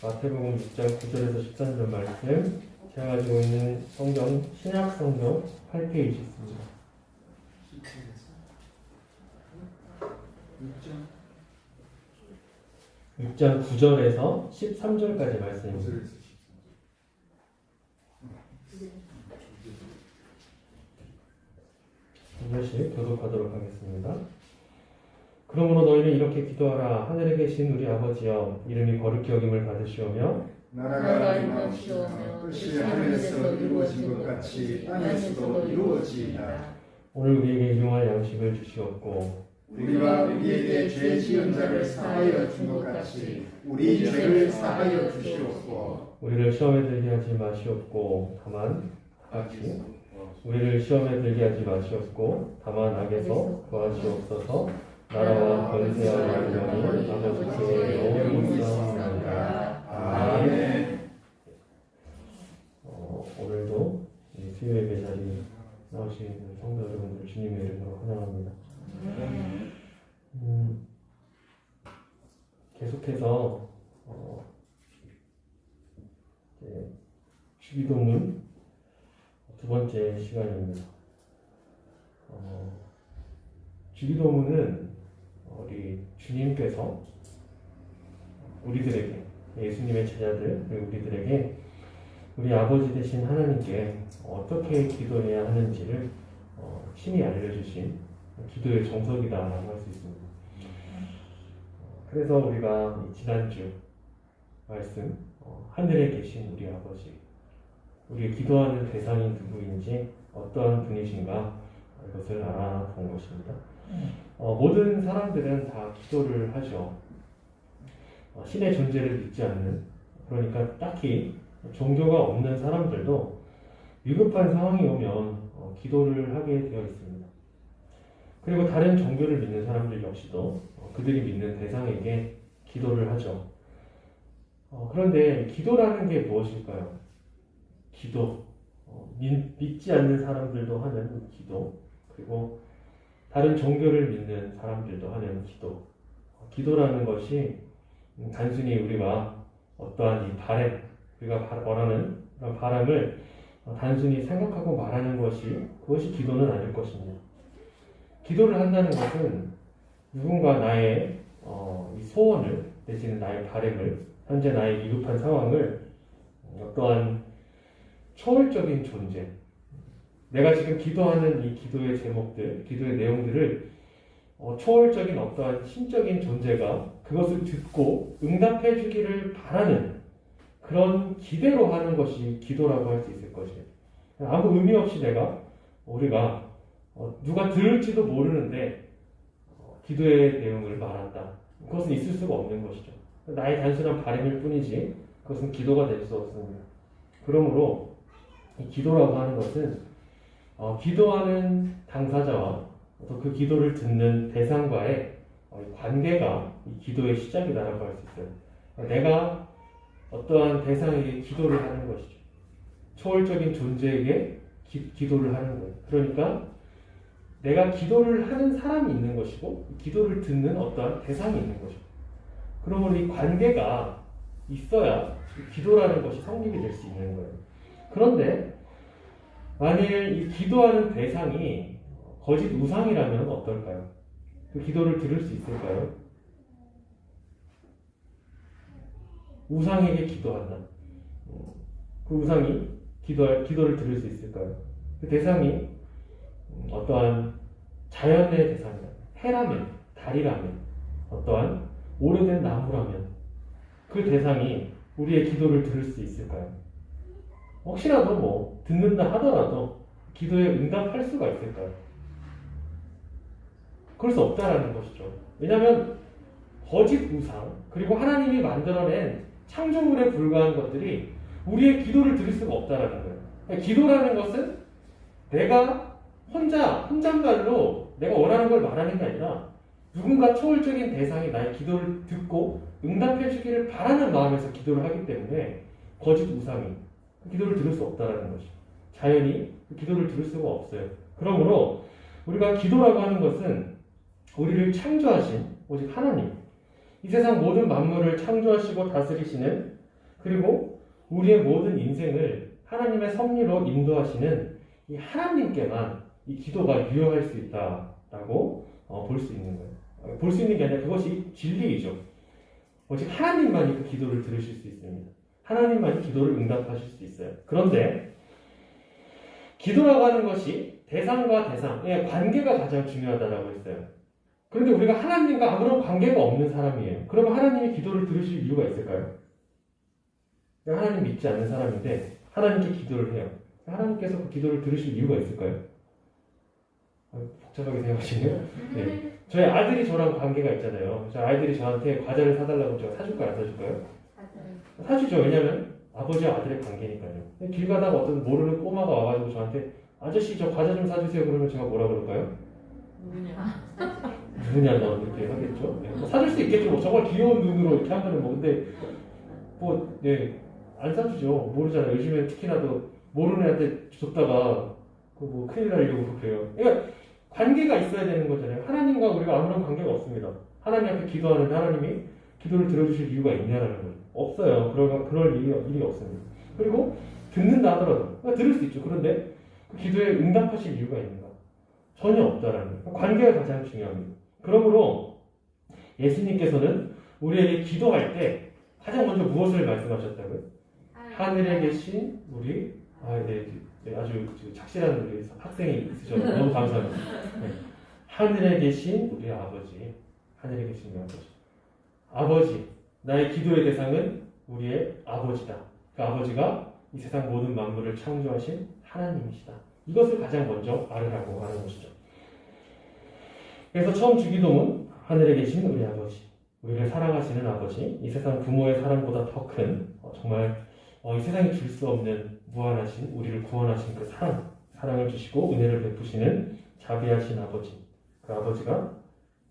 마태복음 6장 9절에서 13절 말씀, 제가 가지고 있는 성경, 신약 성경 8페이지 있습니다. 6장 9절에서 13절까지 말씀입니다. 이것이 교독하도록 하겠습니다. 그러므로 너희는 이렇게 기도하라. 하늘에 계신 우리 아버지여, 이름이 거룩히 여김을 받으시오며 나라가 임하시오며 뜻이 하늘에서 이루어진 것 같이 땅에서도 이루어지이다. 오늘 우리에게 일용할 양식을 주시옵고 우리가 우리에게 죄 지은 자를 사하여 준 것 같이 우리 죄를 사하여 주시옵고 우리를 시험에 들게 하지 마시옵고 다만 같이 우리를 시험에 들게 하지 마시옵고 다만 악에서 구하시옵소서. 나라와 권세와 영광이 아버지께 영원히 있사옵나이다. 아멘. 오늘도 수요 예배 자리에 나오신 성도 여러분들 주님의 이름으로 환영합니다. 계속해서 주기도문 두 번째 시간입니다. 주기도문은 우리 주님께서 우리들에게, 예수님의 제자들 그리고 우리들에게 우리 아버지 되신 하나님께 어떻게 기도해야 하는지를 친히 알려주신 기도의 정석이다라고 할 수 있습니다. 그래서 우리가 지난주 말씀, 하늘에 계신 우리 아버지, 우리가 기도하는 대상이 누구인지 어떠한 분이신가 이것을 알아본 것입니다. 모든 사람들은 다 기도를 하죠. 신의 존재를 믿지 않는, 그러니까 딱히 종교가 없는 사람들도 위급한 상황이 오면 기도를 하게 되어 있습니다. 그리고 다른 종교를 믿는 사람들 역시도 그들이 믿는 대상에게 기도를 하죠. 그런데 기도라는 게 무엇일까요? 기도, 믿지 않는 사람들도 하는 기도, 그리고 다른 종교를 믿는 사람들도 하는 기도. 기도라는 것이 단순히 우리가 어떠한 이 바람, 우리가 원하는 그런 바람을 단순히 생각하고 말하는 것이, 그것이 기도는 아닐 것입니다. 기도를 한다는 것은 누군가 나의 이 소원을, 내지는 나의 바람을, 현재 나의 위급한 상황을 어떠한 초월적인 존재, 내가 지금 기도하는 이 기도의 제목들, 기도의 내용들을 초월적인 어떠한 신적인 존재가 그것을 듣고 응답해 주기를 바라는 그런 기대로 하는 것이 기도라고 할 수 있을 것이에요. 아무 의미 없이 우리가 누가 들을지도 모르는데 기도의 내용을 말한다. 그것은 있을 수가 없는 것이죠. 나의 단순한 바람일 뿐이지 그것은 기도가 될 수 없습니다. 그러므로 이 기도라고 하는 것은 기도하는 당사자와 또 그 기도를 듣는 대상과의 관계가 이 기도의 시작이다라고 할 수 있어요. 내가 어떠한 대상에게 기도를 하는 것이죠. 초월적인 존재에게 기도를 하는 거예요. 그러니까 내가 기도를 하는 사람이 있는 것이고 기도를 듣는 어떠한 대상이 있는 것이고, 그러므로 이 관계가 있어야 기도라는 것이 성립이 될 수 있는 거예요. 그런데 만일 이 기도하는 대상이 거짓 우상이라면 어떨까요? 그 기도를 들을 수 있을까요? 우상에게 기도한다. 그 우상이 기도를 들을 수 있을까요? 그 대상이 어떠한 자연의 대상이다. 해라면, 달이라면, 어떠한 오래된 나무라면 그 대상이 우리의 기도를 들을 수 있을까요? 혹시라도 듣는다 하더라도 기도에 응답할 수가 있을까요? 그럴 수 없다라는 것이죠. 왜냐하면 거짓 우상, 그리고 하나님이 만들어낸 창조물에 불과한 것들이 우리의 기도를 들을 수가 없다라는 거예요. 그러니까 기도라는 것은 내가 혼잣말로 내가 원하는 걸 말하는 게 아니라 누군가 초월적인 대상이 나의 기도를 듣고 응답해 주기를 바라는 마음에서 기도를 하기 때문에 거짓 우상이 기도를 들을 수 없다라는 것이죠. 자연이 기도를 들을 수가 없어요. 그러므로 우리가 기도라고 하는 것은 우리를 창조하신 오직 하나님, 이 세상 모든 만물을 창조하시고 다스리시는 그리고 우리의 모든 인생을 하나님의 섭리로 인도하시는 이 하나님께만 이 기도가 유효할 수 있다라고 볼 수 있는 거예요. 볼 수 있는 게 아니라 그것이 진리이죠. 오직 하나님만이 그 기도를 들으실 수 있습니다. 하나님만이 기도를 응답하실 수 있어요. 그런데 기도라고 하는 것이 대상과 대상의 관계가 가장 중요하다고 했어요. 그런데 우리가 하나님과 아무런 관계가 없는 사람이에요. 그러면 하나님이 기도를 들으실 이유가 있을까요? 하나님 믿지 않는 사람인데 하나님께 기도를 해요. 하나님께서 그 기도를 들으실 이유가 있을까요? 복잡하게 생각하시네요. 네. 저희 아들이 저랑 관계가 있잖아요. 저희 아이들이 저한테 과자를 사달라고 제가 사줄까요? 안 사줄까요? 사주죠. 왜냐면 아버지와 아들의 관계니까요. 길 가다가 어떤 모르는 꼬마가 와가지고 저한테 아저씨 저 과자 좀 사주세요. 그러면 제가 뭐라 그럴까요? 누구냐 너 이렇게 하겠죠. 네. 뭐 사줄 수 있겠죠. 뭐 정말 귀여운 눈으로 이렇게 하면은 뭐 근데 뭐 네. 안 사주죠. 모르잖아요. 요즘에 특히나도 모르는 애한테 줬다가 뭐 큰일 나려고 그래요. 그러니까 관계가 있어야 되는 거잖아요. 하나님과 우리가 아무런 관계가 없습니다. 하나님 앞에 기도하는데 하나님이 기도를 들어주실 이유가 있냐라는 거예요. 없어요. 그럴 일이 없습니다. 그리고 듣는다 하더라도 그러니까 들을 수 있죠. 그런데 그 기도에 응답하실 이유가 있는가? 전혀 없다라는 거예요. 관계가 가장 중요합니다. 그러므로 예수님께서는 우리에게 기도할 때 가장 먼저 무엇을 말씀하셨다고요? 하늘에 계신 우리 아주 착실한 우리 학생이 있으셔서 너무 감사합니다. 네. 하늘에 계신 우리 아버지, 하늘에 계신 우리 아버지, 나의 기도의 대상은 우리의 아버지다. 그 아버지가 이 세상 모든 만물을 창조하신 하나님이시다. 이것을 가장 먼저 알으라고 하는 것이죠. 그래서 처음 주기도문 하늘에 계신 우리 아버지, 우리를 사랑하시는 아버지, 이 세상 부모의 사랑보다 더 큰 정말 이 세상에 줄 수 없는 무한하신 우리를 구원하신 그 사랑을 주시고 은혜를 베푸시는 자비하신 아버지, 그 아버지가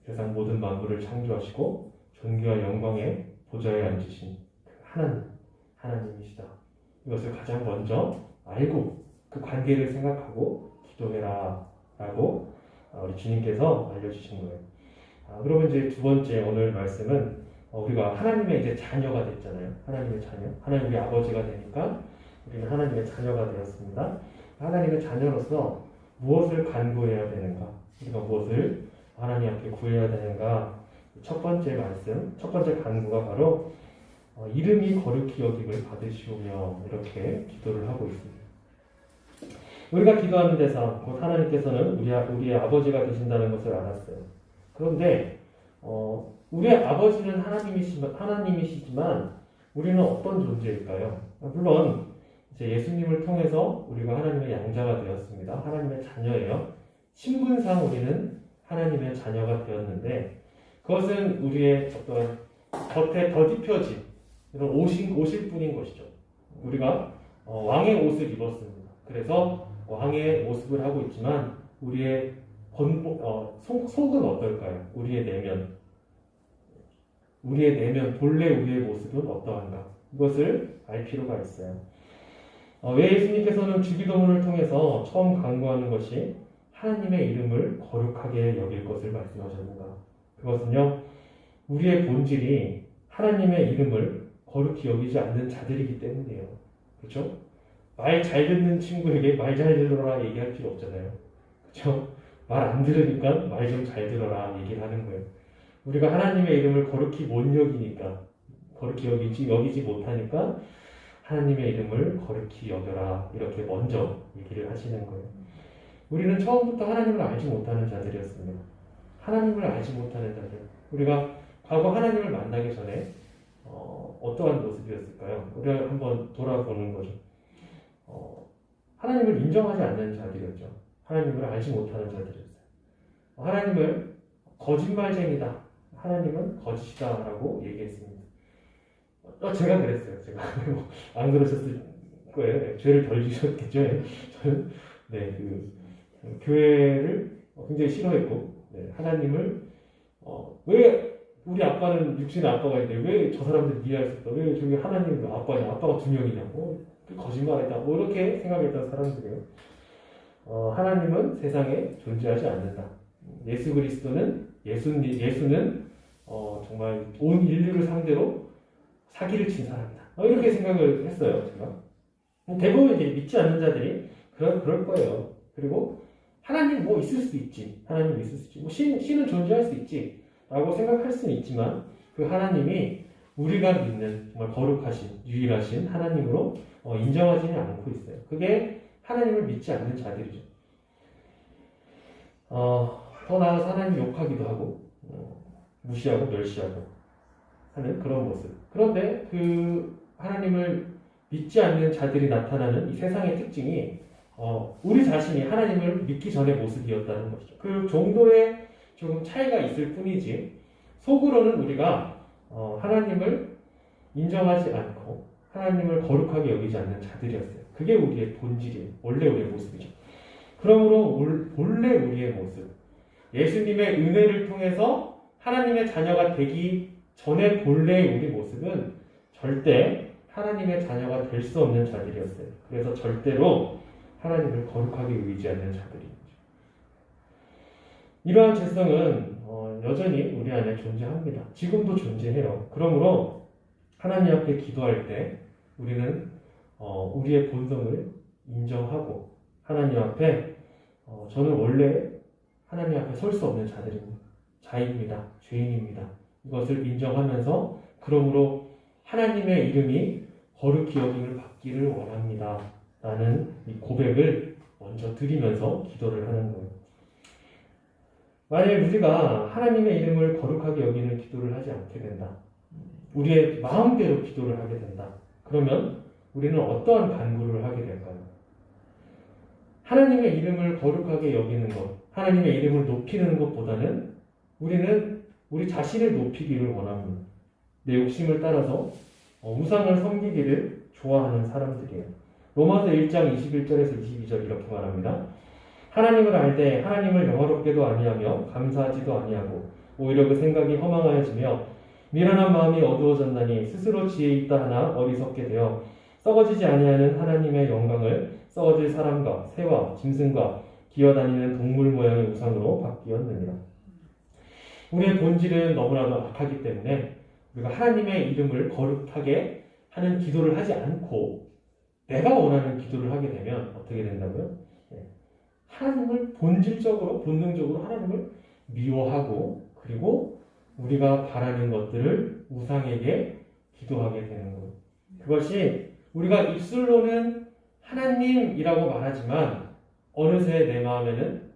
세상 모든 만물을 창조하시고 존귀와 영광의 보좌에 앉으신 그 하나님이시다. 이것을 가장 먼저 알고 그 관계를 생각하고 기도해라 라고 우리 주님께서 알려주신 거예요. 그러면 이제 두 번째 오늘 말씀은 우리가 하나님의 이제 자녀가 됐잖아요. 하나님의 자녀. 하나님 우리 아버지가 되니까 우리는 하나님의 자녀가 되었습니다. 하나님의 자녀로서 무엇을 간구해야 되는가? 우리가 무엇을 하나님 앞에 구해야 되는가? 첫 번째 말씀, 첫 번째 간구가 바로 이름이 거룩히 여김을 받으시오며 이렇게 기도를 하고 있습니다. 우리가 기도하는 대상, 곧 하나님께서는 우리의 아버지가 되신다는 것을 알았어요. 그런데 우리의 아버지는 하나님이시지만 우리는 어떤 존재일까요? 물론 이제 예수님을 통해서 우리가 하나님의 양자가 되었습니다. 하나님의 자녀예요. 신분상 우리는 하나님의 자녀가 되었는데 그것은 우리의 어떤 겉에 덧입혀진 이런 옷일 뿐인 것이죠. 우리가 왕의 옷을 입었습니다. 그래서 왕의 모습을 하고 있지만 우리의 속은 어떨까요? 우리의 내면, 본래 우리의 모습은 어떠한가? 이것을 알 필요가 있어요. 왜 예수님께서는 주기도문을 통해서 처음 간구하는 것이 하나님의 이름을 거룩하게 여길 것을 말씀하셨는가? 그것은요, 우리의 본질이 하나님의 이름을 거룩히 여기지 않는 자들이기 때문이에요. 그렇죠? 말 잘 듣는 친구에게 말 잘 들어라 얘기할 필요 없잖아요. 그렇죠? 말 안 들으니까 말 좀 잘 들어라 얘기를 하는 거예요. 우리가 하나님의 이름을 거룩히 못 여기니까, 거룩히 여기지 못하니까 하나님의 이름을 거룩히 여겨라 이렇게 먼저 얘기를 하시는 거예요. 우리는 처음부터 하나님을 알지 못하는 자들이었습니다. 하나님을 알지 못하는 자들. 우리가 과거 하나님을 만나기 전에 어떠한 모습이었을까요? 우리가 한번 돌아보는 거죠. 하나님을 인정하지 않는 자들이었죠. 하나님을 알지 못하는 자들이었어요. 하나님을 거짓말쟁이다. 하나님은 거짓이다라고 얘기했습니다. 제가 그랬어요. 제가 안 그러셨을 거예요. 죄를 덜 지셨겠죠. 저는 교회를 굉장히 싫어했고 하나님을 왜 우리 아빠는 육신의 아빠가 있는데 왜 저 사람들 이해할 수 없다. 왜 저기 하나님 아빠가 두 명이냐고 거짓말이다. 이렇게 생각했던 사람들이에요. 하나님은 세상에 존재하지 않는다. 예수 그리스도는 예수는 정말 온 인류를 상대로 사기를 친 사람이다. 이렇게 생각을 했어요, 제가. 대부분 이제 믿지 않는 자들이 그럴 거예요. 그리고 하나님 뭐 있을 수 있지. 하나님 있을 수 있지. 뭐 신은 존재할 수 있지. 라고 생각할 수는 있지만 그 하나님이 우리가 믿는 정말 거룩하신, 유일하신 하나님으로 인정하지는 않고 있어요. 그게 하나님을 믿지 않는 자들이죠. 더 나아가서 하나님 욕하기도 하고 무시하고 멸시하고 하는 그런 모습. 그런데 그 하나님을 믿지 않는 자들이 나타나는 이 세상의 특징이 우리 자신이 하나님을 믿기 전의 모습이었다는 것이죠. 그 정도의 조금 차이가 있을 뿐이지 속으로는 우리가 하나님을 인정하지 않고 하나님을 거룩하게 여기지 않는 자들이었어요. 그게 우리의 본질이에요. 원래 우리의 모습이죠. 그러므로 본래 우리의 모습, 예수님의 은혜를 통해서 하나님의 자녀가 되기 전에 본래의 우리 모습은 절대 하나님의 자녀가 될 수 없는 자들이었어요. 그래서 절대로 하나님을 거룩하게 여기지 않는 자들이죠. 이러한 죄성은 여전히 우리 안에 존재합니다. 지금도 존재해요. 그러므로 하나님 앞에 기도할 때 우리는 우리의 본성을 인정하고 하나님 앞에 저는 원래 하나님 앞에 설 수 없는 자입니다. 죄인입니다. 이것을 인정하면서 그러므로 하나님의 이름이 거룩히 여김을 받기를 원합니다. 라는 이 고백을 먼저 드리면서 기도를 하는 거예요. 만약 우리가 하나님의 이름을 거룩하게 여기는 기도를 하지 않게 된다. 우리의 마음대로 기도를 하게 된다. 그러면 우리는 어떠한 간구를 하게 될까요? 하나님의 이름을 거룩하게 여기는 것, 하나님의 이름을 높이는 것보다는 우리는 우리 자신을 높이기를 원합니다. 내 욕심을 따라서 우상을 섬기기를 좋아하는 사람들이에요. 로마서 1장 21절에서 22절 이렇게 말합니다. 하나님을 알되 하나님을 영화롭게도 아니하며 감사하지도 아니하고 오히려 그 생각이 허망하여지며 미련한 마음이 어두워졌나니 스스로 지혜 있다 하나 어리석게 되어 썩어지지 아니하는 하나님의 영광을 썩어질 사람과 새와 짐승과 기어다니는 동물 모양의 우상으로 바뀌었느니라. 우리의 본질은 너무나도 악하기 때문에 우리가 하나님의 이름을 거룩하게 하는 기도를 하지 않고 내가 원하는 기도를 하게 되면 어떻게 된다고요? 하나님을 본질적으로, 본능적으로 하나님을 미워하고 그리고 우리가 바라는 것들을 우상에게 기도하게 되는 거예요. 그것이 우리가 입술로는 하나님이라고 말하지만 어느새 내 마음에는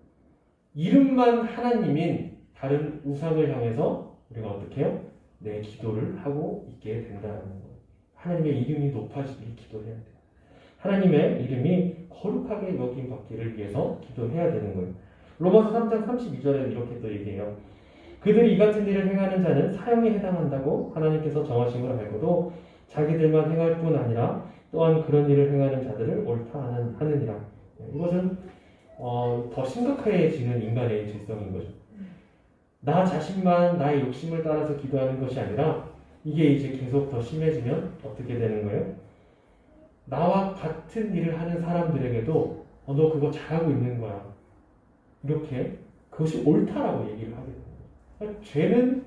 이름만 하나님인 다른 우상을 향해서 우리가 어떻게 해요? 내 기도를 하고 있게 된다는 거예요. 하나님의 이름이 높아지길 기도해야 돼요. 하나님의 이름이 거룩하게 여김 받기를 위해서 기도해야 되는 거예요. 로마서 3장 32절에 이렇게 또 얘기해요. 그들이 이 같은 일을 행하는 자는 사형에 해당한다고 하나님께서 정하신 걸 알고도 자기들만 행할 뿐 아니라 또한 그런 일을 행하는 자들을 옳다 하느니라. 이것은 더 심각해지는 인간의 죄성인 거죠. 나 자신만 나의 욕심을 따라서 기도하는 것이 아니라 이게 이제 계속 더 심해지면 어떻게 되는 거예요? 나와 같은 일을 하는 사람들에게도 너 그거 잘하고 있는 거야. 이렇게 그것이 옳다라고 얘기를 하게 됩니다. 그러니까 죄는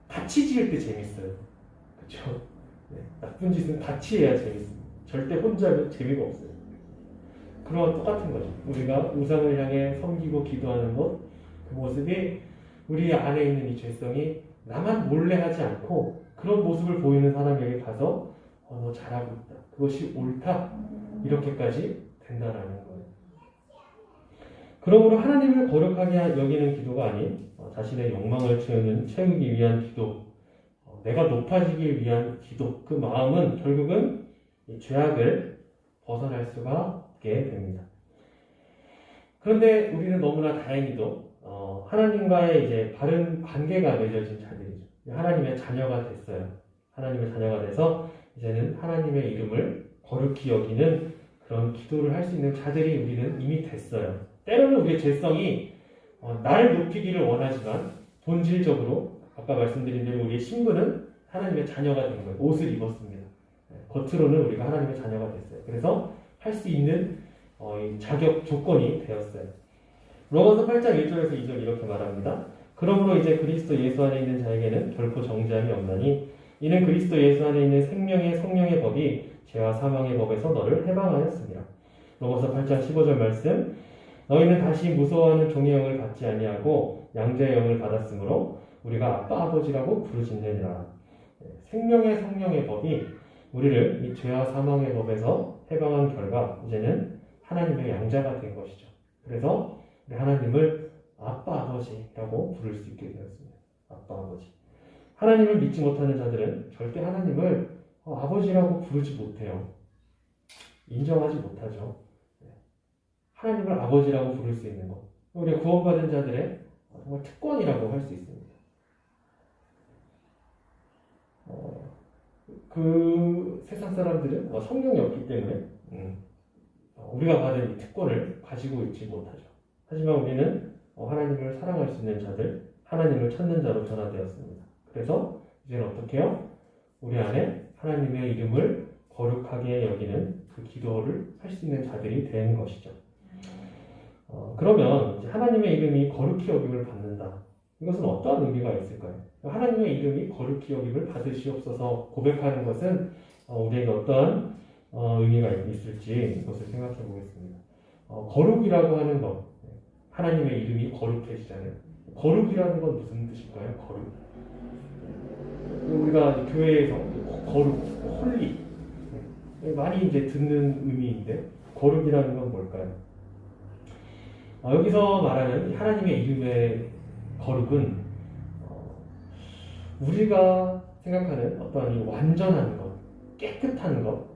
같이 지을 때 재밌어요. 그렇죠? 네, 나쁜 짓은 같이 해야 재밌습니다. 절대 혼자 하면 재미가 없어요. 그런 건 똑같은 거죠. 우리가 우상을 향해 섬기고 기도하는 것, 그 모습이 우리 안에 있는 이 죄성이 나만 몰래 하지 않고 그런 모습을 보이는 사람에게 가서 너 잘하고 있다. 그것이 옳다. 이렇게까지 된다라는 거예요. 그러므로 하나님을 거룩하게 여기는 기도가 아닌 자신의 욕망을 채우기 위한 기도, 내가 높아지기 위한 기도, 그 마음은 결국은 이 죄악을 벗어날 수가 없게 됩니다. 그런데 우리는 너무나 다행히도 하나님과의 이제 바른 관계가 맺어진 자들이죠. 하나님의 자녀가 됐어요. 하나님의 자녀가 돼서 이제는 하나님의 이름을 거룩히 여기는 그런 기도를 할 수 있는 자들이 우리는 이미 됐어요. 때로는 우리의 죄성이 나를 높이기를 원하지만 본질적으로 아까 말씀드린 대로 우리의 신분은 하나님의 자녀가 된 거예요. 옷을 입었습니다. 겉으로는 우리가 하나님의 자녀가 됐어요. 그래서 할 수 있는 이 자격 조건이 되었어요. 로마서 8장 1절에서 2절 이렇게 말합니다. 그러므로 이제 그리스도 예수 안에 있는 자에게는 결코 정죄함이 없나니 이는 그리스도 예수 안에 있는 생명의 성령의 법이 죄와 사망의 법에서 너를 해방하였습니다. 로마서 8장 15절 말씀. 너희는 다시 무서워하는 종의 영을 받지 아니하고 양자의 영을 받았으므로 우리가 아빠 아버지라고 부르짖느니라. 생명의 성령의 법이 우리를 이 죄와 사망의 법에서 해방한 결과 이제는 하나님의 양자가 된 것이죠. 그래서 우리 하나님을 아빠 아버지라고 부를 수 있게 되었습니다. 아빠 아버지. 하나님을 믿지 못하는 자들은 절대 하나님을 아버지라고 부르지 못해요. 인정하지 못하죠. 하나님을 아버지라고 부를 수 있는 것. 우리가 구원받은 자들의 정말 특권이라고 할 수 있습니다. 그 세상 사람들은 성령이 없기 때문에 우리가 받은 이 특권을 가지고 있지 못하죠. 하지만 우리는 하나님을 사랑할 수 있는 자들, 하나님을 찾는 자로 변화되었습니다. 그래서 이제는 어떻게 해요? 우리 안에 하나님의 이름을 거룩하게 여기는 그 기도를 할 수 있는 자들이 된 것이죠. 그러면 이제 하나님의 이름이 거룩히 여김을 받는다. 이것은 어떠한 의미가 있을까요? 하나님의 이름이 거룩히 여김을 받으시옵소서 고백하는 것은 우리에게 어떠한 의미가 있을지 이것을 생각해 보겠습니다. 거룩이라고 하는 것, 하나님의 이름이 거룩해지잖아요. 거룩이라는 건 무슨 뜻일까요? 거룩. 우리가 교회에서 거룩, 홀리 많이 이제 듣는 의미인데 거룩이라는 건 뭘까요? 여기서 말하는 하나님의 이름의 거룩은 우리가 생각하는 어떤 이 완전한 것, 깨끗한 것,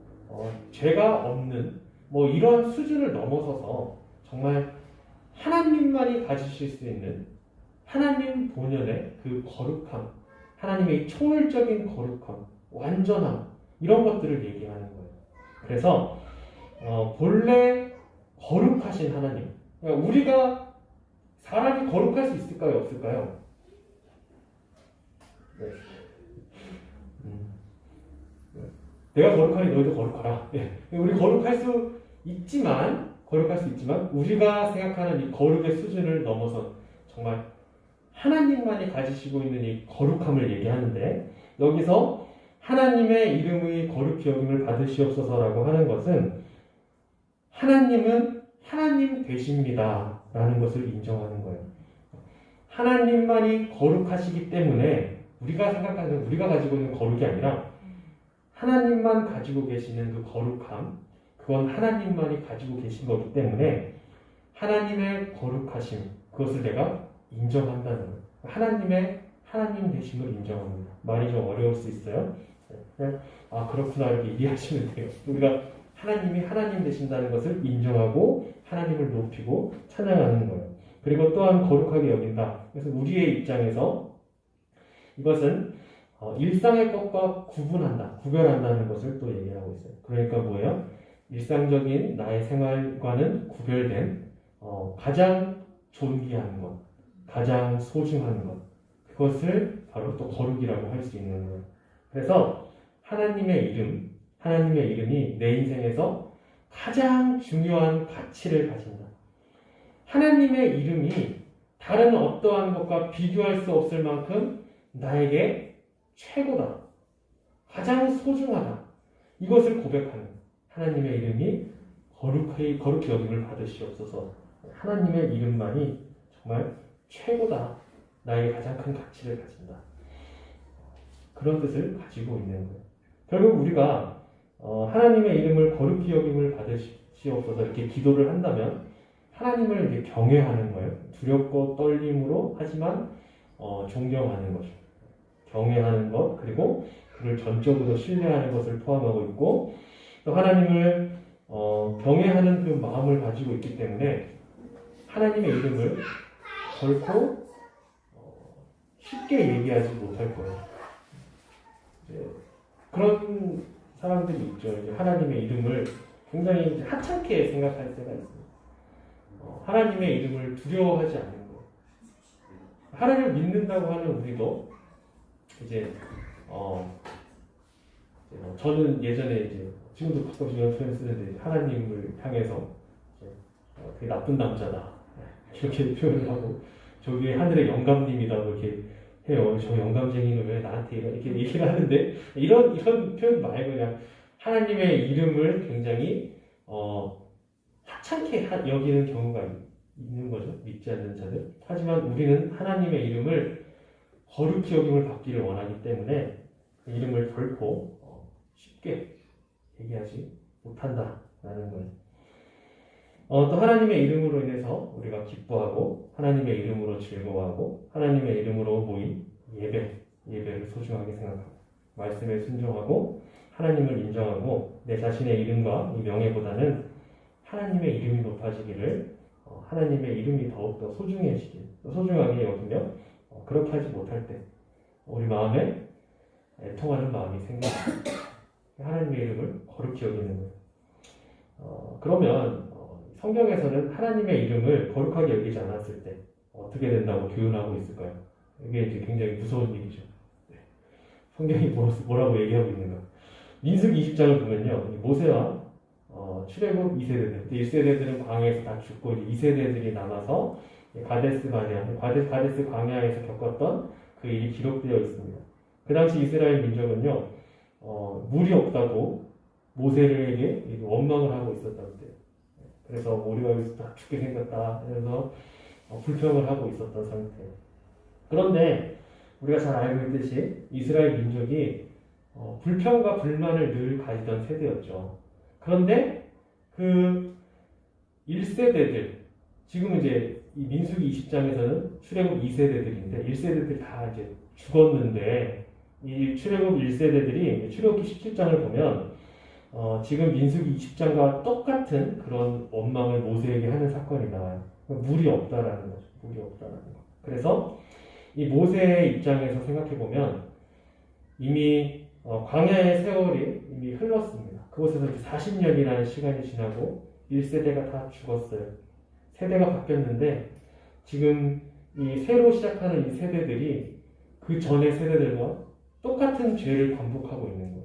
죄가 없는 뭐 이런 수준을 넘어서서 정말 하나님만이 가지실 수 있는 하나님 본연의 그 거룩함, 하나님의 총괄적인 거룩함, 완전함 이런 것들을 얘기하는 거예요. 그래서 본래 거룩하신 하나님, 그러니까 우리가 사람이 거룩할 수 있을까요? 없을까요? 네. 내가 거룩하니 너희도 거룩하라. 네. 우리 거룩할 수 있지만 우리가 생각하는 이 거룩의 수준을 넘어선 정말 하나님만이 가지시고 있는 이 거룩함을 얘기하는데 여기서 하나님의 이름의 거룩히 여김을 받으시옵소서라고 하는 것은 하나님은 하나님 되십니다 라는 것을 인정하는 거예요. 하나님만이 거룩하시기 때문에 우리가 생각하는, 우리가 가지고 있는 거룩이 아니라 하나님만 가지고 계시는 그 거룩함, 그건 하나님만이 가지고 계신 거기 때문에 하나님의 거룩하심, 그것을 내가 인정한다는 거예요. 하나님 되심을 인정합니다. 말이 좀 어려울 수 있어요. 그냥 그렇구나 이렇게 이해하시면 돼요. 우리가 하나님이 하나님 되신다는 것을 인정하고 하나님을 높이고 찬양하는 거예요. 그리고 또한 거룩하게 여긴다. 그래서 우리의 입장에서 이것은 일상의 것과 구별한다는 것을 또 얘기하고 있어요. 그러니까 뭐예요? 일상적인 나의 생활과는 구별된 가장 존귀한 것, 가장 소중한 것, 그것을 바로 또 거룩이라고 할 수 있는 거예요. 그래서 하나님의 이름이 내 인생에서 가장 중요한 가치를 가진다. 하나님의 이름이 다른 어떠한 것과 비교할 수 없을 만큼 나에게 최고다. 가장 소중하다. 이것을 고백하는 하나님의 이름이 거룩히 여김을 받으시옵소서. 하나님의 이름만이 정말 최고다. 나에게 가장 큰 가치를 가진다. 그런 뜻을 가지고 있는 거예요. 결국 우리가 하나님의 이름을 거룩히 여김을 받으시옵소서 이렇게 기도를 한다면 하나님을 이제 경외하는 거예요. 두렵고 떨림으로 하지만 존경하는 거죠. 경외하는 것, 그리고 그를 전적으로 신뢰하는 것을 포함하고 있고 또 하나님을 경외하는 그 마음을 가지고 있기 때문에 하나님의 이름을 결코 쉽게 얘기하지 못할 거예요. 그런 사람들이 있죠. 이제 하나님의 이름을 굉장히 하찮게 생각할 때가 있습니다. 하나님의 이름을 두려워하지 않는 거. 하나님을 믿는다고 하는 우리도 이제 저는 예전에 이제 지금도 가끔씩 이런 표현 쓰는데 하나님을 향해서 되게 나쁜 남자다 이렇게 표현을 하고 저기 하늘의 영감님이다 이렇게 해요. 저 영감쟁이는 왜 나한테 이렇게 얘기를 하는데 이런 표현 말고 그냥 하나님의 이름을 굉장히 하찮게 여기는 경우가 있는 거죠. 믿지 않는 자들. 하지만 우리는 하나님의 이름을 거룩히 여김을 받기를 원하기 때문에 그 이름을 결코 쉽게 얘기하지 못한다라는 거예요. 또 하나님의 이름으로 인해서 우리가 기뻐하고 하나님의 이름으로 즐거워하고 하나님의 이름으로 모인 예배를 소중하게 생각하고 말씀에 순종하고 하나님을 인정하고 내 자신의 이름과 이 명예보다는 하나님의 이름이 높아지기를 하나님의 이름이 더욱더 소중하게 여기며 그렇게 하지 못할 때 우리 마음에 애통하는 마음이 생깁니다. 하나님의 이름을 거룩히 여기는 거예요. 그러면 성경에서는 하나님의 이름을 거룩하게 여기지 않았을 때 어떻게 된다고 교훈하고 있을까요? 이게 이제 굉장히 무서운 일이죠. 네. 성경이 뭐라고 얘기하고 있는가? 민수기 20장을 보면요, 모세와 출애굽 2세대들, 1세대들은 광야에서 다 죽고 이제 2세대들이 남아서 가데스 광야에서 겪었던 그 일이 기록되어 있습니다. 그 당시 이스라엘 민족은요, 물이 없다고 모세에게 원망을 하고 있었다고 돼요. 그래서 우리가 여기서 다 죽게 생겼다. 그래서 불평을 하고 있었던 상태예요. 그런데 우리가 잘 알고 있듯이 이스라엘 민족이 불평과 불만을 늘 가지던 세대였죠. 그런데 그 1세대들, 지금 이제 이 민수기 20장에서는 출애굽 2세대들인데 1세대들이 다 이제 죽었는데 이 출애굽 1세대들이 출애굽기 17장을 보면 지금 민수기 20장과 똑같은 그런 원망을 모세에게 하는 사건이 나와요. 물이 없다라는 거죠. 물이 없다라는 거. 그래서 이 모세의 입장에서 생각해 보면 이미 광야의 세월이 이미 흘렀습니다. 그곳에서 40년이라는 시간이 지나고 1세대가 다 죽었어요. 세대가 바뀌었는데 지금 이 새로 시작하는 이 세대들이 그 전의 세대들과 똑같은 죄를 반복하고 있는 거예요.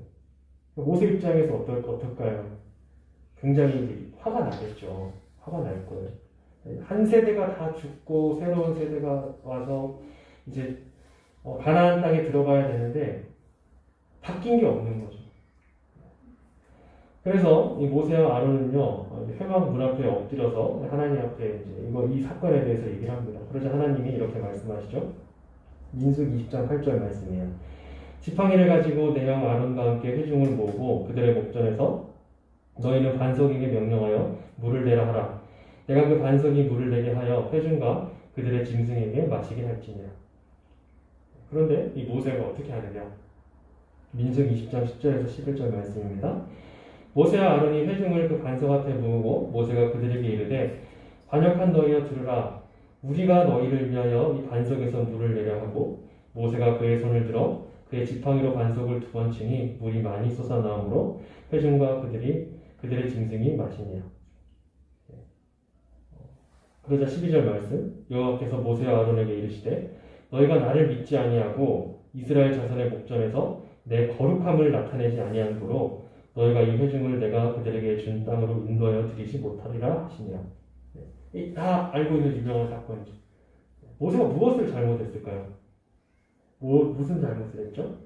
모세 입장에서 어떨까요? 굉장히 화가 나겠죠. 화가 날 거예요. 한 세대가 다 죽고 새로운 세대가 와서 이제 가나안 땅에 들어가야 되는데 바뀐 게 없는 거죠. 그래서 이 모세와 아론은요, 회막 문 앞에 엎드려서 하나님 앞에 이제 이 사건에 대해서 얘기를 합니다. 그러자 하나님이 이렇게 말씀하시죠. 민수기 20장 8절 말씀이에요. 지팡이를 가지고 내 형 아론과 함께 회중을 모으고 그들의 목전에서 너희는 반석에게 명령하여 물을 내라 하라. 내가 그 반석이 물을 내게 하여 회중과 그들의 짐승에게 마시게 할지니라. 그런데 이 모세가 어떻게 하느냐? 민수기 20장 10절에서 11절 말씀입니다. 모세와 아론이 회중을 그 반석 앞에 모으고 모세가 그들에게 이르되 반역한 너희여 들으라. 우리가 너희를 위하여 이 반석에서 물을 내려 하고 모세가 그의 손을 들어 그의 지팡이로 반석을 2번 치니 물이 많이 솟아나오므로 회중과 그들의 짐승이 마시니라. 그러자 12절 말씀, 여호와께서 모세와 아론에게 이르시되 너희가 나를 믿지 아니하고 이스라엘 자손의 목전에서 내 거룩함을 나타내지 아니한 도로 너희가 이 회중을 내가 그들에게 준 땅으로 인도하여 드리지 못하리라 하시니라. 다 알고 있는 유명한 사건이죠. 모세가 무엇을 잘못했을까요? 무슨 잘못을 했죠?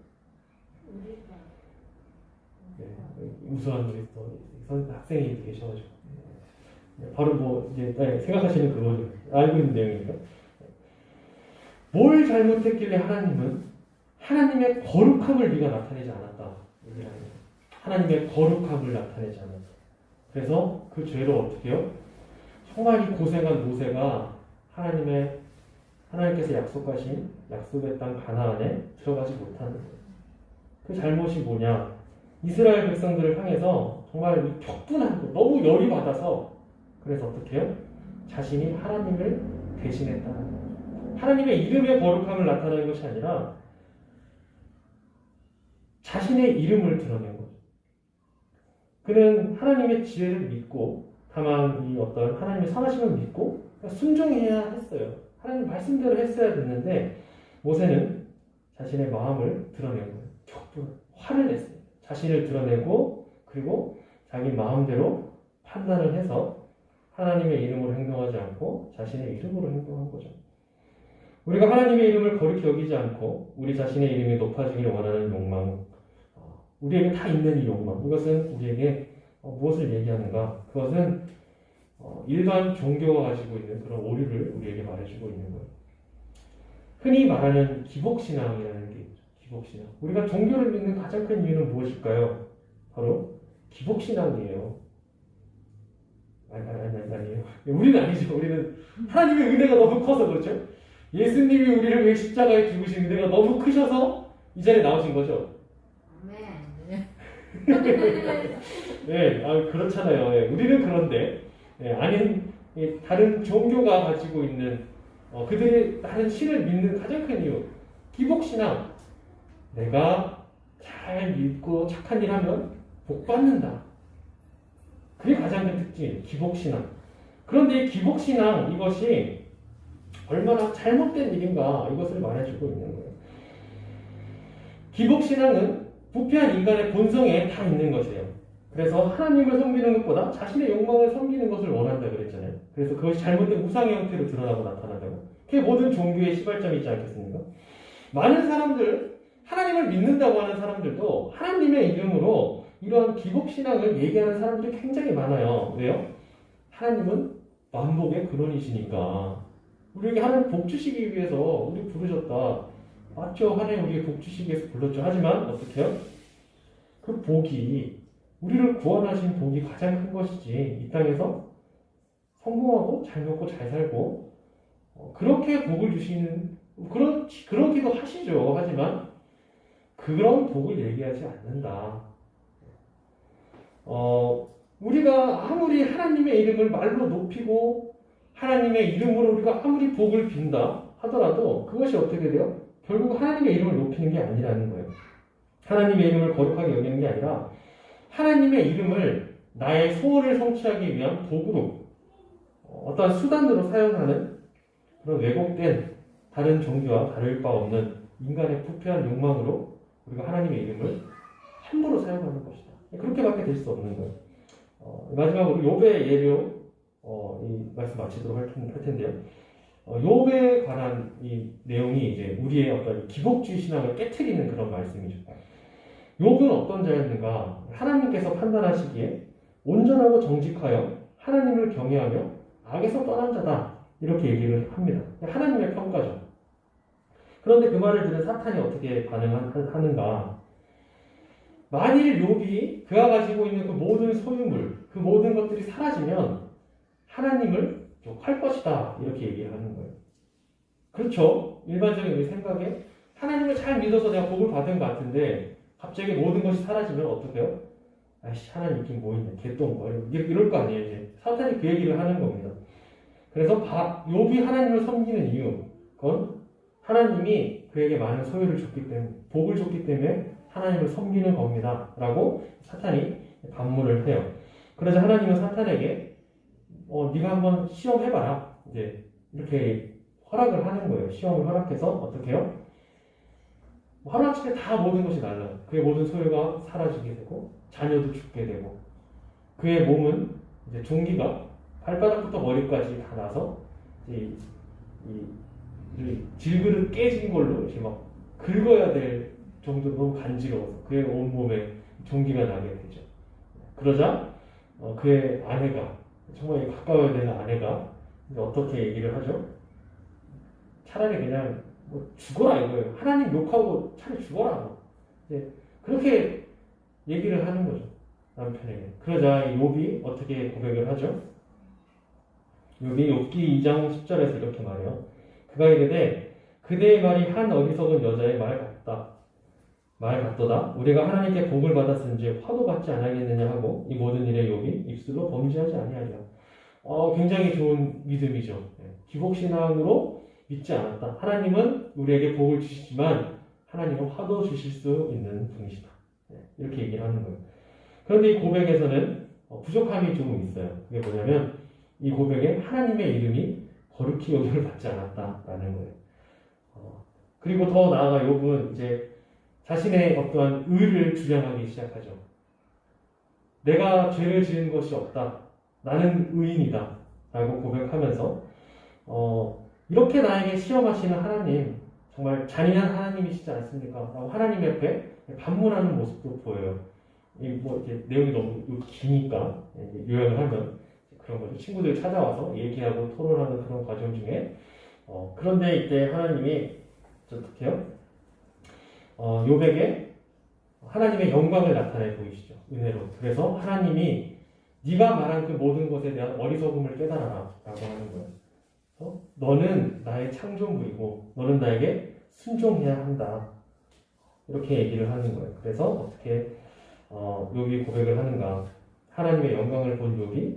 네, 우수한 우리 또 학생이 계셔가지고 바로 이제 생각하시는 그거죠. 알고 있는 내용이니까. 뭘 잘못했길래 하나님은 하나님의 거룩함을 네가 나타내지 않았다. 하나님의 거룩함을 나타내지 않았다. 그래서 그 죄로 어떻게요? 정말 이 고생한 모세가 하나님께서 약속하신 약속의 땅 가나안에 들어가지 못하는 거예요. 그 잘못이 뭐냐? 이스라엘 백성들을 향해서 정말 이 격분하고 너무 열이 받아서 그래서 어떻게 해요? 자신이 하나님을 대신했다는 거예요. 하나님의 이름의 거룩함을 나타내는 것이 아니라 자신의 이름을 드러낸 거죠. 그는 하나님의 지혜를 믿고 다만 이 어떤 하나님의 선하심을 믿고 순종해야 했어요. 하나님 말씀대로 했어야 됐는데 모세는 자신의 마음을 드러낸 거예요. 화를 냈어요. 자신을 드러내고 그리고 자기 마음대로 판단을 해서 하나님의 이름으로 행동하지 않고 자신의 이름으로 행동한 거죠. 우리가 하나님의 이름을 거룩히 여기지 않고 우리 자신의 이름이 높아지기를 원하는 욕망, 우리에게 다 있는 이 욕망, 이것은 우리에게 무엇을 얘기하는가? 그것은 일반 종교가 가지고 있는 그런 오류를 우리에게 말해주고 있는 거예요. 흔히 말하는 기복신앙이라는 게 있죠. 기복신앙. 우리가 종교를 믿는 가장 큰 이유는 무엇일까요? 바로 기복신앙이에요. 아니에요. 우리는 아니죠. 우리는 하나님의 은혜가 너무 커서 그렇죠. 예수님이 우리를 위해 십자가에 죽으신 은혜가 너무 크셔서 이 자리에 나오신 거죠. 네, 그렇잖아요. 네, 우리는 그런데 아닌 다른 종교가 가지고 있는 그들이 다른 신을 믿는 가장 큰 이유, 기복신앙. 내가 잘 믿고 착한 일 하면 복 받는다. 그게 가장 큰 특징이에요. 기복신앙. 그런데 이 기복신앙 이것이 얼마나 잘못된 일인가 이것을 말해주고 있는 거예요. 기복신앙은 부패한 인간의 본성에 다 있는 것이에요. 그래서 하나님을 섬기는 것보다 자신의 욕망을 섬기는 것을 원한다 그랬잖아요. 그래서 그것이 잘못된 우상의 형태로 드러나고 나타난다고. 그게 모든 종교의 시발점이지 않겠습니까? 많은 사람들, 하나님을 믿는다고 하는 사람들도 하나님의 이름으로 이러한 기복신앙을 얘기하는 사람들이 굉장히 많아요. 왜요? 하나님은 만복의 근원이시니까 우리에게 하나님 복 주시기 위해서 우리 부르셨다. 맞죠? 하나님 우리에게 복 주시기 위해서 불렀죠. 하지만 어떻게 해요? 그 복이 우리를 구원하신 복이 가장 큰 것이지 이 땅에서 성공하고 잘 먹고 잘 살고 그렇게 복을 주시는 그러기도 하시죠. 하지만 그런 복을 얘기하지 않는다. 우리가 아무리 하나님의 이름을 말로 높이고 하나님의 이름으로 우리가 아무리 복을 빈다 하더라도 그것이 어떻게 돼요? 결국 하나님의 이름을 높이는 게 아니라는 거예요. 하나님의 이름을 거룩하게 여기는 게 아니라 하나님의 이름을 나의 소원을 성취하기 위한 도구로 어떠한 수단으로 사용하는 그런 왜곡된 다른 종교와 다를 바 없는 인간의 부패한 욕망으로 우리가 하나님의 이름을 함부로 사용하는 것이다. 그렇게밖에 될 수 없는 거예요. 마지막으로 욥의 예로 이 말씀 마치도록 할 텐데요. 욥에 관한 이 내용이 이제 우리의 어떤 기복주의 신앙을 깨트리는 그런 말씀이죠. 욥은 어떤 자였는가? 하나님께서 판단하시기에 온전하고 정직하여 하나님을 경외하며 악에서 떠난 자다. 이렇게 얘기를 합니다. 하나님의 평가죠. 그런데 그 말을 들은 사탄이 어떻게 반응하는가? 만일 욥이 그가 가지고 있는 그 모든 소유물, 그 모든 것들이 사라지면 하나님을 욕할 것이다. 이렇게 얘기를 하는 거예요. 그렇죠? 일반적인 우리 생각에 하나님을 잘 믿어서 내가 복을 받은 것 같은데 갑자기 모든 것이 사라지면 어떡해요? 아이씨, 하나님 있긴 뭐 있냐, 개똥 뭐 이럴 거 아니에요. 이제 사탄이 그 얘기를 하는 겁니다. 그래서 욥이 하나님을 섬기는 이유, 그건 하나님이 그에게 많은 소유를 줬기 때문에, 복을 줬기 때문에 하나님을 섬기는 겁니다. 라고 사탄이 반문을 해요. 그러자 하나님은 사탄에게 네가 한번 시험해봐라. 이제 이렇게 허락을 하는 거예요. 시험을 허락해서 어떻게 해요? 하루아침에 다 모든 것이 날라요. 그의 모든 소유가 사라지게 되고 자녀도 죽게 되고 그의 몸은 이제 종기가 발바닥부터 머리까지 다 나서 이 질그릇 깨진 걸로 이렇게 막 긁어야 될 정도로 너무 간지러워서 그의 온몸에 종기가 나게 되죠. 그러자 그의 아내가 정말 가까워야 되는 아내가 이제 어떻게 얘기를 하죠? 차라리 그냥 뭐 죽어라 이거예요. 하나님 욕하고 차라리 죽어라. 이제 그렇게 얘기를 하는 거죠. 남편에게. 그러자 욥이 어떻게 고백을 하죠? 욥이 욥기 2장 10절에서 이렇게 말해요. 그가 이르되 그대의 말이 한 어리석은 여자의 말 같도다. 우리가 하나님께 복을 받았은지 화도 받지 않겠느냐 하고 이 모든 일에 욥이 입술로 범죄하지 아니하리라. 굉장히 좋은 믿음이죠. 기복신앙으로 믿지 않았다. 하나님은 우리에게 복을 주시지만 하나님은 화도 주실 수 있는 분이시다. 이렇게 얘기를 하는 거예요. 그런데 이 고백에서는 부족함이 조금 있어요. 그게 뭐냐면 이 고백에 하나님의 이름이 거룩히 여김을 받지 않았다라는 거예요. 그리고 더 나아가 욥은 이제 자신의 어떠한 의를 주장하기 시작하죠. 내가 죄를 지은 것이 없다. 나는 의인이다. 라고 고백하면서 이렇게 나에게 시험하시는 하나님, 정말 잔인한 하나님이시지 않습니까? 라고 하나님 옆에 반문하는 모습도 보여요. 이제 내용이 너무 기니까 요약을 하면 그런 거죠. 친구들 찾아와서 얘기하고 토론하는 그런 과정 중에 그런데 이때 하나님이 어떻게 해요? 욥에게 하나님의 영광을 나타내 보이시죠. 은혜로. 그래서 하나님이 네가 말한 그 모든 것에 대한 어리석음을 깨달아라 라고 하는 거예요. 너는 나의 창조물이고 너는 나에게 순종해야 한다. 이렇게 얘기를 하는 거예요. 그래서 어떻게 욥이 고백을 하는가? 하나님의 영광을 본 욥이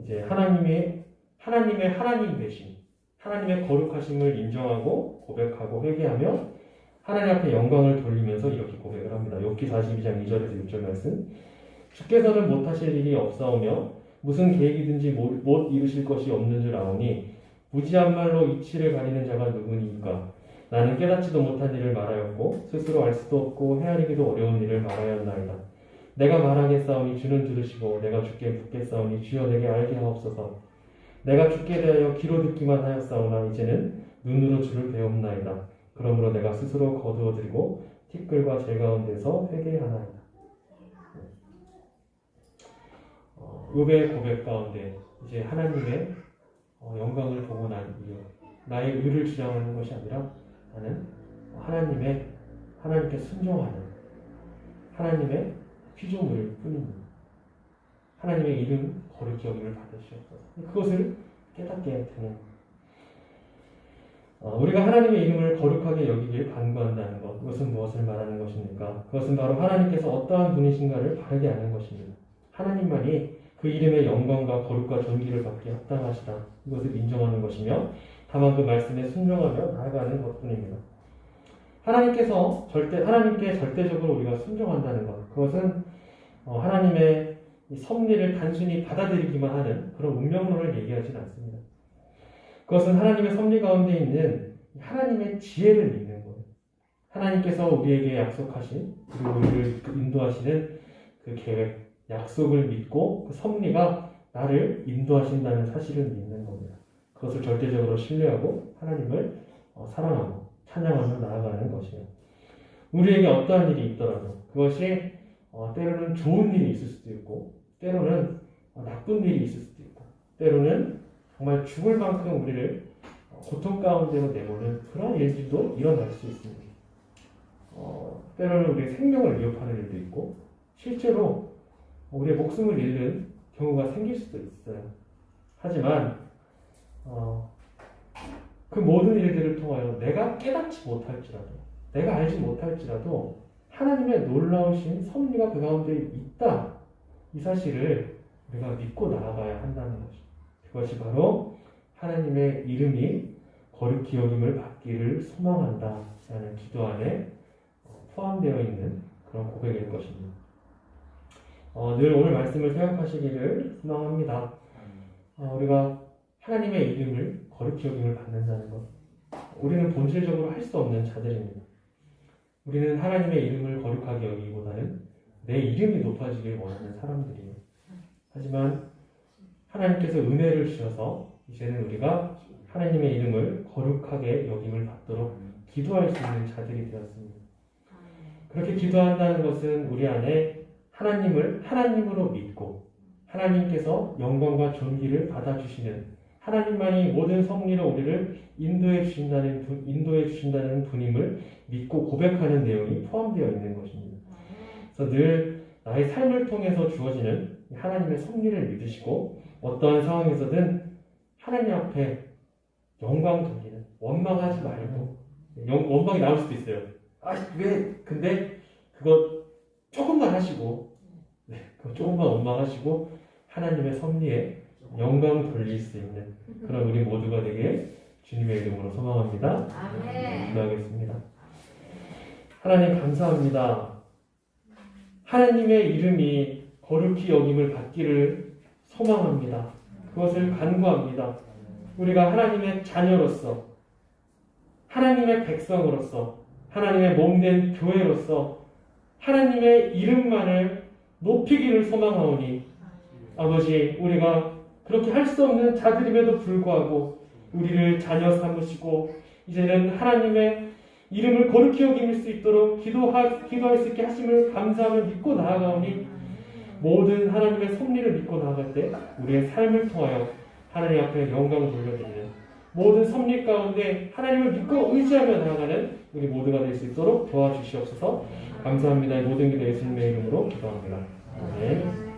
이제 하나님의 하나님 되심, 하나님의 거룩하심을 인정하고 고백하고 회개하며 하나님 앞에 영광을 돌리면서 이렇게 고백을 합니다. 욥기 42장 2절에서 6절 말씀. 주께서는 못하실 일이 없사오며 무슨 계획이든지 못 이루실 것이 없는 줄 아오니 무지한 말로 이치를 가리는 자가 누구니까? 나는 깨닫지도 못한 일을 말하였고 스스로 알 수도 없고 헤아리기도 어려운 일을 말하였나이다. 내가 말하겠사오니 주는 들으시고 내가 주께 묻겠사오니 주여 내게 알게 하옵소서. 내가 주께 대하여 귀로 듣기만 하였사오나 이제는 눈으로 주를 배웁나이다. 그러므로 내가 스스로 거두어드리고 티끌과 재 가운데서 회개하나이다. 욥의 고백 가운데 이제 하나님의 영광을 보고 난 이후 나의 의를 주장하는 것이 아니라 나는 하나님께 순종하는 하나님의 피조물일 뿐입니다. 하나님의 이름 거룩히 여김을 받으시옵소서. 그것을 깨닫게 되는 우리가 하나님의 이름을 거룩하게 여기길 간구한다는 것, 그것은 무엇을 말하는 것입니까? 그것은 바로 하나님께서 어떠한 분이신가를 바르게 아는 것입니다. 하나님만이 그 이름의 영광과 거룩과 존귀를 받기에 합당하시다. 이것을 인정하는 것이며 다만 그 말씀에 순종하며 나아가는 것뿐입니다. 하나님께 절대적으로 우리가 순종한다는 것, 그것은 하나님의 섭리를 단순히 받아들이기만 하는 그런 운명론을 얘기하지는 않습니다. 그것은 하나님의 섭리 가운데 있는 하나님의 지혜를 믿는 거예요. 하나님께서 우리에게 약속하신 그리고 우리를 인도하시는 그 계획, 약속을 믿고 그 섭리가 나를 인도하신다는 사실을 믿는 겁니다. 그것을 절대적으로 신뢰하고 하나님을 사랑하고 찬양하며 나아가는 것이에요. 우리에게 어떠한 일이 있더라도 그것이 때로는 좋은 일이 있을 수도 있고 때로는 나쁜 일이 있을 수도 있고 때로는 정말 죽을 만큼 우리를 고통 가운데로 내보는 그런 일들도 일어날 수 있습니다. 때로는 우리의 생명을 위협하는 일도 있고 실제로 우리의 목숨을 잃는 경우가 생길 수도 있어요. 하지만 그 모든 일들을 통하여 내가 깨닫지 못할지라도 내가 알지 못할지라도 하나님의 놀라우신 섭리가 그 가운데 있다. 이 사실을 우리가 믿고 나아가야 한다는 것입니다. 그것이 바로 하나님의 이름이 거룩히 여김을 받기를 소망한다 라는 기도 안에 포함되어 있는 그런 고백일 것입니다. 늘 오늘 말씀을 생각하시기를 소망합니다. 우리가 하나님의 이름을 거룩히 여김을 받는다는 것, 우리는 본질적으로 할 수 없는 자들입니다. 우리는 하나님의 이름을 거룩하게 여기기보다는 내 이름이 높아지길 원하는 사람들이에요. 하지만 하나님께서 은혜를 주셔서 이제는 우리가 하나님의 이름을 거룩하게 여김을 받도록 기도할 수 있는 자들이 되었습니다. 그렇게 기도한다는 것은 우리 안에 하나님을 하나님으로 믿고 하나님께서 영광과 존귀를 받아주시는 하나님만이 모든 섭리로 우리를 인도해 주신다는 분임을 믿고 고백하는 내용이 포함되어 있는 것입니다. 그래서 늘 나의 삶을 통해서 주어지는 하나님의 섭리를 믿으시고 어떠한 상황에서든 하나님 앞에 영광 돌리는, 원망하지 말고, 원망이 나올 수도 있어요. 근데 그거 조금만 하시고, 그거 조금만 원망하시고 하나님의 섭리에 영광 돌릴 수 있는 그런 우리 모두가 되길 주님의 이름으로 소망합니다. 아멘. 기도하겠습니다. 하나님 감사합니다. 하나님의 이름이 거룩히 여김을 받기를 소망합니다. 그것을 간구합니다. 우리가 하나님의 자녀로서 하나님의 백성으로서 하나님의 몸된 교회로서 하나님의 이름만을 높이기를 소망하오니 아버지, 우리가 그렇게 할 수 없는 자들임에도 불구하고 우리를 자녀 삼으시고 이제는 하나님의 이름을 거룩히 여길 수 있도록 기도할 수 있게 하심을 감사하며 믿고 나아가오니 모든 하나님의 섭리를 믿고 나아갈 때 우리의 삶을 통하여 하나님 앞에 영광을 돌려드리는 모든 섭리 가운데 하나님을 믿고 의지하며 나아가는 우리 모두가 될 수 있도록 도와주시옵소서. 감사합니다. 이 모든 기도 예수님의 이름으로 기도합니다. 아멘.